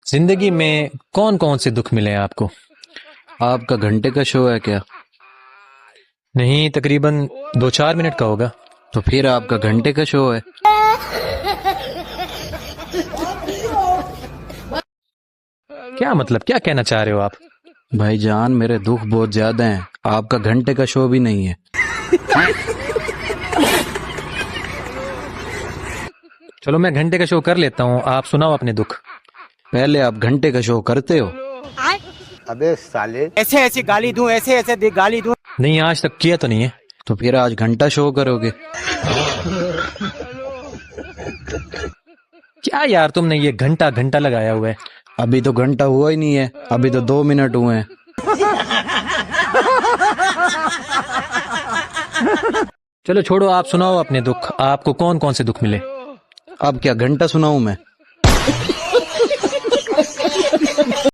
जिंदगी में कौन कौन से दुख मिले हैं आपको? आपका घंटे का शो है क्या? नहीं, तकरीबन 2-4 मिनट का होगा। तो फिर आपका घंटे का शो है। क्या मतलब, क्या कहना चाह रहे हो आप? भाईजान, मेरे दुख बहुत ज्यादा हैं, आपका घंटे का शो भी नहीं है। चलो मैं घंटे का शो कर लेता हूँ, आप सुनाओ अपने दुख। पहले आप घंटे का शो करते हो? अबे साले, ऐसे ऐसे गाली दूं, ऐसे ऐसे गाली दूं। नहीं, आज तक किया तो नहीं है। तो फिर आज घंटा शो करोगे? क्या यार, तुमने ये घंटा घंटा लगाया हुआ है। अभी तो घंटा हुआ ही नहीं है, अभी तो 2 मिनट हुए हैं। चलो छोड़ो, आप सुनाओ अपने दुख। आपको कौन कौन से दुख मिले? अब क्या घंटा सुनाऊं मैं?